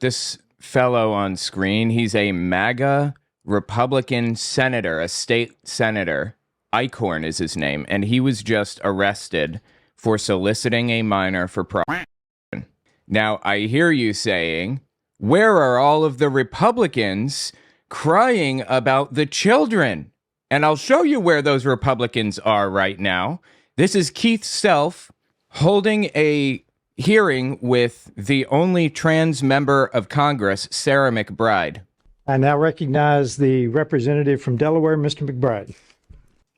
This fellow on screen, he's a MAGA Republican senator, a state senator. Eichhorn is his name, and he was just arrested for soliciting a minor for prostitution. Now, I hear you saying, where are all of the Republicans crying about the children? And I'll show you where those Republicans are right now. This is Keith Self holding a hearing with the only trans member of Congress, Sarah McBride. I now recognize the representative from Delaware, Mr. McBride.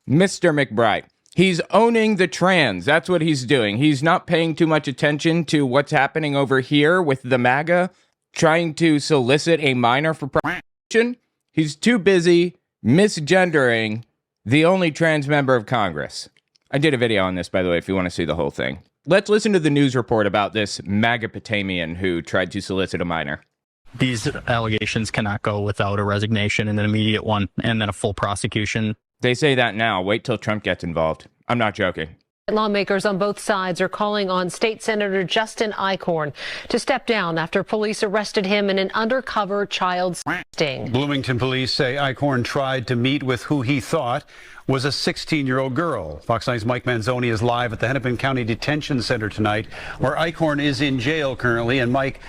Mr. McBride. He's owning the trans. That's what he's doing. He's not paying too much attention to what's happening over here with the MAGA, trying to solicit a minor for prostitution. He's too busy misgendering the only trans member of Congress. I did a video on this, by the way, if you want to see the whole thing. Let's listen to the news report about this MAGA-Patamian who tried to solicit a minor. These allegations cannot go without a resignation and an immediate one, and then a full prosecution. They say that now. Wait till Trump gets involved. I'm not joking. Lawmakers on both sides are calling on State Senator Justin Eichhorn to step down after police arrested him in an undercover child sting. Bloomington police say Eichhorn tried to meet with who he thought was a 16-year-old girl. Fox 9's Mike Manzoni is live at the Hennepin County Detention Center tonight, where Eichhorn is in jail currently. And Mike,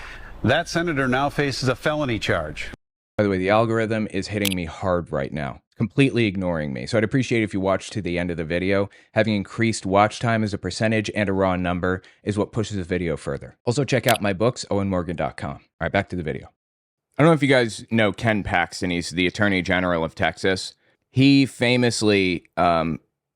that senator now faces a felony charge. By the way, the algorithm is hitting me hard right now, completely ignoring me. So I'd appreciate if you watched to the end of the video. Having increased watch time as a percentage and a raw number is what pushes the video further. Also check out my books, owenmorgan.com. All right, back to the video. I don't know if you guys know Ken Paxton. He's the Attorney General of Texas. He famously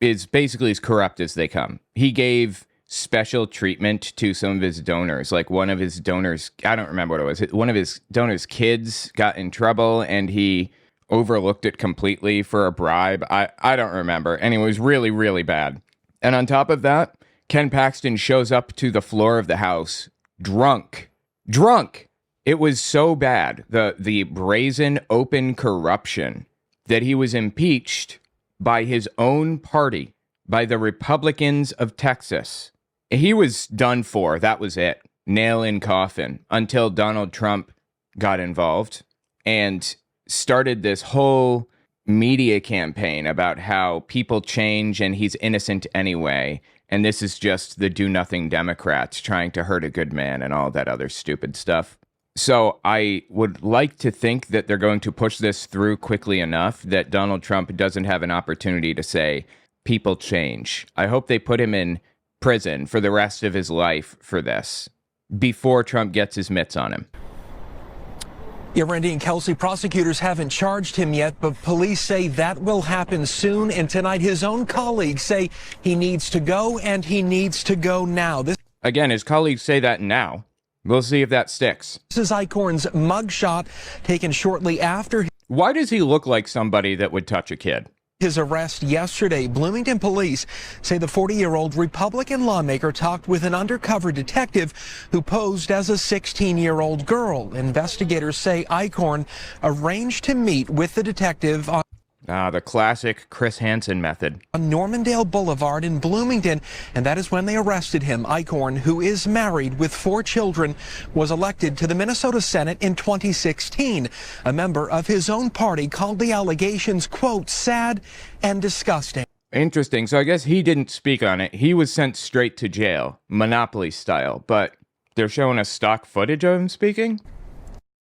is basically as corrupt as they come. He gave special treatment to some of his donors. Like one of his donors, I don't remember what it was. One of his donors' kids got in trouble and he overlooked it completely for a bribe. I don't remember. Anyway, it was really, really bad. And on top of that, Ken Paxton shows up to the floor of the House drunk. Drunk! It was so bad, the brazen open corruption, that he was impeached by his own party, by the Republicans of Texas. He was done for. That was it. Nail in coffin. Until Donald Trump got involved and started this whole media campaign about how people change and he's innocent anyway. And this is just the do-nothing Democrats trying to hurt a good man and all that other stupid stuff. So I would like to think that they're going to push this through quickly enough that Donald Trump doesn't have an opportunity to say, people change. I hope they put him in prison for the rest of his life for this, before Trump gets his mitts on him. Yeah, Randy and Kelsey, prosecutors haven't charged him yet, but police say that will happen soon. And tonight, his own colleagues say he needs to go, and he needs to go now. Again, his colleagues say that now. We'll see if that sticks. This is Eichhorn's mugshot taken shortly after. Why does he look like somebody that would touch a kid? His arrest yesterday. Bloomington police say the 40-year-old Republican lawmaker talked with an undercover detective who posed as a 16-year-old girl. Investigators say Eichhorn arranged to meet with the detective on the classic Chris Hansen method. On Normandale Boulevard in Bloomington, and that is when they arrested him. Eichhorn, who is married with 4 children, was elected to the Minnesota Senate in 2016. A member of his own party called the allegations, quote, sad and disgusting. Interesting. So I guess he didn't speak on it. He was sent straight to jail, Monopoly style, but they're showing us stock footage of him speaking?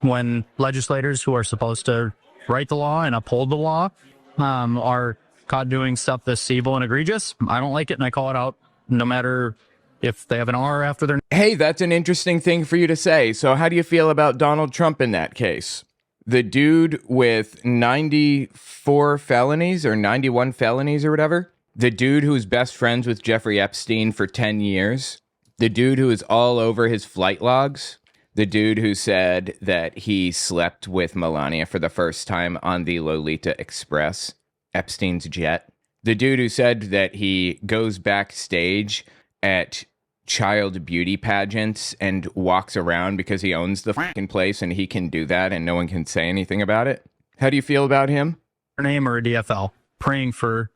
When legislators who are supposed to write the law and uphold the law are caught doing stuff that's evil and egregious, I don't like it, and I call it out no matter if they have an R after their... Hey, that's an interesting thing for you to say. So how do you feel about Donald Trump in that case? The dude with 94 felonies or 91 felonies or whatever? The dude who was best friends with Jeffrey Epstein for 10 years? The dude who is all over his flight logs? The dude who said that he slept with Melania for the first time on the Lolita Express, Epstein's jet. The dude who said that he goes backstage at child beauty pageants and walks around because he owns the fucking place and he can do that and no one can say anything about it. How do you feel about him? Name or a DFL, praying for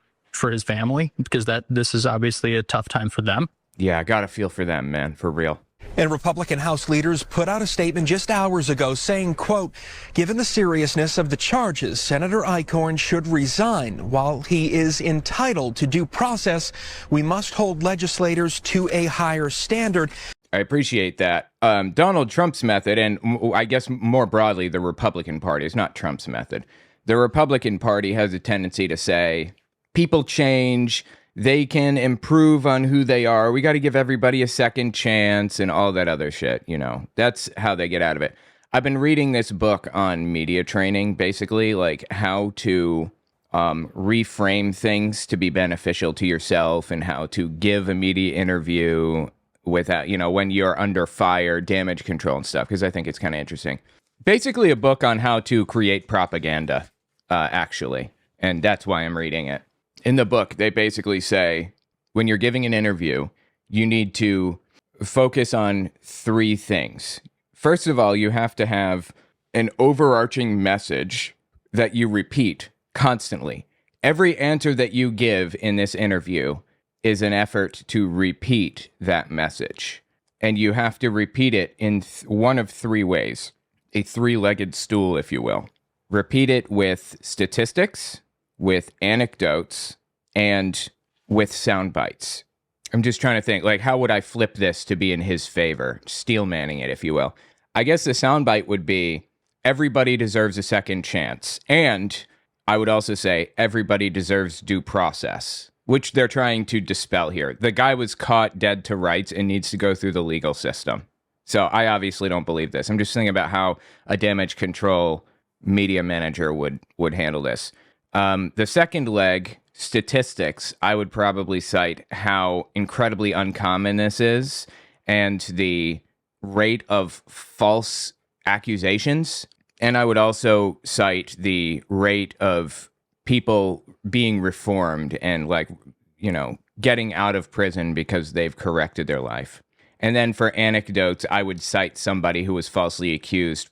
his family, because this is obviously a tough time for them. Yeah, I gotta feel for them, man, for real. And Republican House leaders put out a statement just hours ago saying, quote, given the seriousness of the charges, Senator Eichhorn should resign. While he is entitled to due process, we must hold legislators to a higher standard. I appreciate that. Donald Trump's method, and I guess more broadly, the Republican Party, is not Trump's method. The Republican Party has a tendency to say, people change, they can improve on who they are, we got to give everybody a second chance, and all that other shit, you know. That's how they get out of it. I've been reading this book on media training, basically, like how to reframe things to be beneficial to yourself and how to give a media interview without, you know, when you're under fire, damage control and stuff, because I think it's kind of interesting. Basically a book on how to create propaganda, actually, and that's why I'm reading it. In the book, they basically say, when you're giving an interview, you need to focus on three things. First of all, you have to have an overarching message that you repeat constantly. Every answer that you give in this interview is an effort to repeat that message. And you have to repeat it in one of three ways. A three-legged stool, if you will. Repeat it with statistics, with anecdotes, and with sound bites. I'm just trying to think, like, how would I flip this to be in his favor? Steel manning it, if you will. I guess the soundbite would be, everybody deserves a second chance. And I would also say, everybody deserves due process, which they're trying to dispel here. The guy was caught dead to rights and needs to go through the legal system. So I obviously don't believe this. I'm just thinking about how a damage control media manager would handle this. The second leg, statistics, I would probably cite how incredibly uncommon this is and the rate of false accusations. And I would also cite the rate of people being reformed and, like, you know, getting out of prison because they've corrected their life. And then for anecdotes, I would cite somebody who was falsely accused,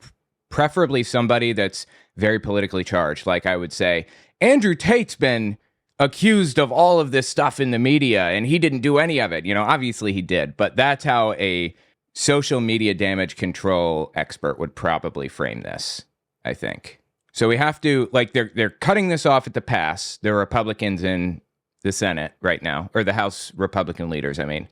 preferably somebody that's very politically charged. Like I would say, Andrew Tate's been accused of all of this stuff in the media and he didn't do any of it. You know, obviously he did, but that's how a social media damage control expert would probably frame this, I think. So we have to, like, they're cutting this off at the pass. There are Republicans in the Senate right now, or the House Republican leaders, I mean.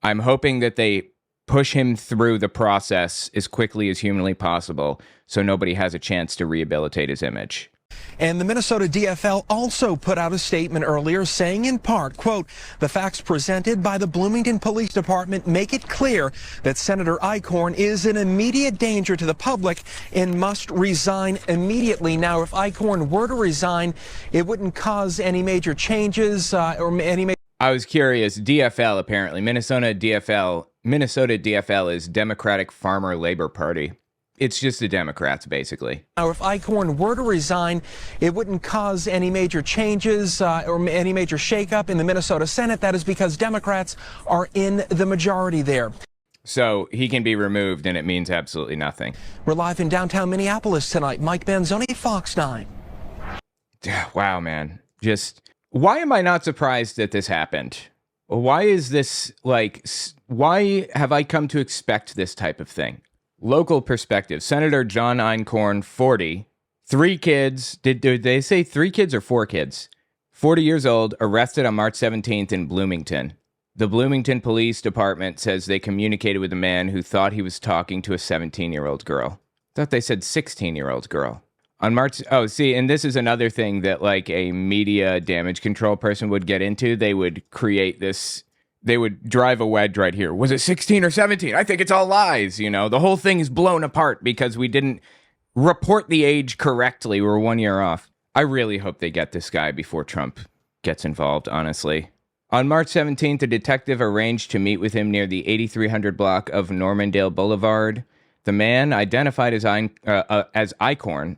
I'm hoping that they push him through the process as quickly as humanly possible so nobody has a chance to rehabilitate his image. And the Minnesota DFL also put out a statement earlier saying in part, quote, the facts presented by the Bloomington Police Department make it clear that Senator Eichhorn is an immediate danger to the public and must resign immediately. Now, if Eichhorn were to resign, it wouldn't cause any major changes or any major... I was curious, DFL apparently, Minnesota DFL is Democratic Farmer Labor Party. It's just the Democrats, basically. Now, if Eichhorn were to resign, it wouldn't cause any major changes or any major shakeup in the Minnesota Senate. That is because Democrats are in the majority there. So he can be removed and it means absolutely nothing. We're live in downtown Minneapolis tonight. Mike Manzoni, Fox 9. Wow, man. Just, why am I not surprised that this happened? Why is this, like, why have I come to expect this type of thing? Local perspective. Senator John Eichhorn, 40, 3 kids. Did they say 3 kids or 4 kids? 40 years old, arrested on March 17th in Bloomington. The Bloomington Police Department says they communicated with a man who thought he was talking to a 17-year-old girl. Thought they said 16-year-old girl. On March... Oh, see, and this is another thing that, like, a media damage control person would get into. They would create this... They would drive a wedge right here. Was it 16 or 17? I think it's all lies, you know. The whole thing is blown apart because we didn't report the age correctly. We're 1 year off. I really hope they get this guy before Trump gets involved, honestly. On March 17th, a detective arranged to meet with him near the 8300 block of Normandale Boulevard. The man, identified as Eichhorn,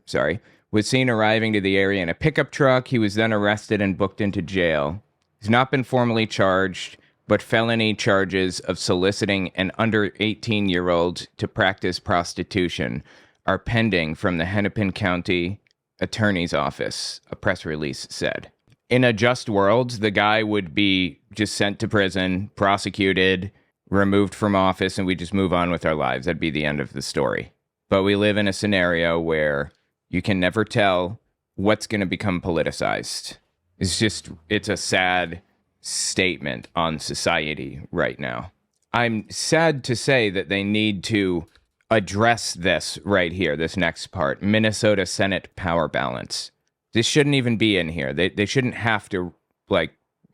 was seen arriving to the area in a pickup truck. He was then arrested and booked into jail. He's not been formally charged, but felony charges of soliciting an under 18-year-old to practice prostitution are pending from the Hennepin County Attorney's Office, a press release said. In a just world, the guy would be just sent to prison, prosecuted, removed from office and we just move on with our lives. That'd be the end of the story. But we live in a scenario where you can never tell what's going to become politicized. It's a sad statement on society right now. I'm sad to say that they need to address this right here, this next part, Minnesota Senate power balance. This shouldn't even be in here. They shouldn't have to,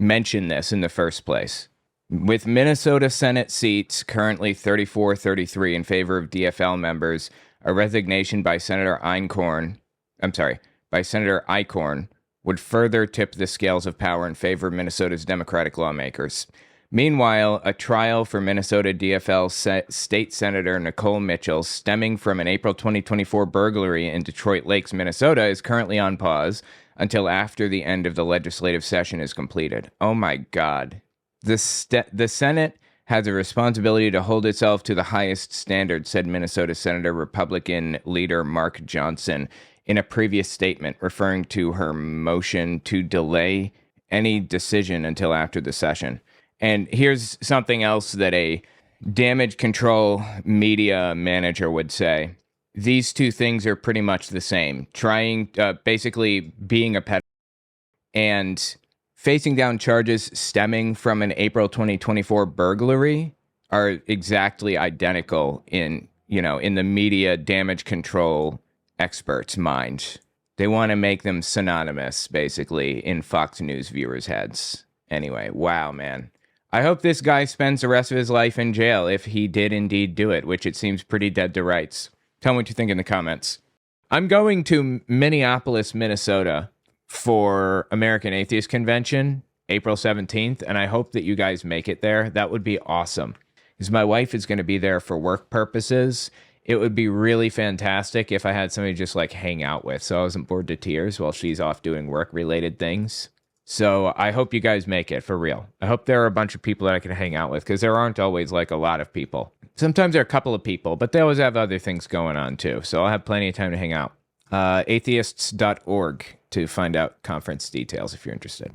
mention this in the first place. With Minnesota Senate seats currently 34-33 in favor of DFL members, a resignation by Senator Eichorn would further tip the scales of power in favor of Minnesota's Democratic lawmakers. Meanwhile, a trial for Minnesota DFL State Senator Nicole Mitchell, stemming from an April 2024 burglary in Detroit Lakes, Minnesota, is currently on pause until after the end of the legislative session is completed. Oh my God. The Senate has a responsibility to hold itself to the highest standards, said Minnesota Senator Republican leader Mark Johnson in a previous statement, referring to her motion to delay any decision until after the session. And here's something else that a damage control media manager would say. These two things are pretty much the same. Basically being a pedophile and facing down charges stemming from an April 2024 burglary are exactly identical in the media damage control experts' minds. They want to make them synonymous, basically, in Fox News viewers' heads. Anyway, wow, man. I hope this guy spends the rest of his life in jail if he did indeed do it, which it seems pretty dead to rights. Tell me what you think in the comments. I'm going to Minneapolis, Minnesota for American Atheist Convention, April 17th, and I hope that you guys make it there. That would be awesome. Because my wife is going to be there for work purposes. It would be really fantastic if I had somebody to just hang out with, so I wasn't bored to tears while she's off doing work-related things. So I hope you guys make it, for real. I hope there are a bunch of people that I can hang out with, because there aren't always a lot of people. Sometimes there are a couple of people, but they always have other things going on too, so I'll have plenty of time to hang out. Atheists.org to find out conference details if you're interested.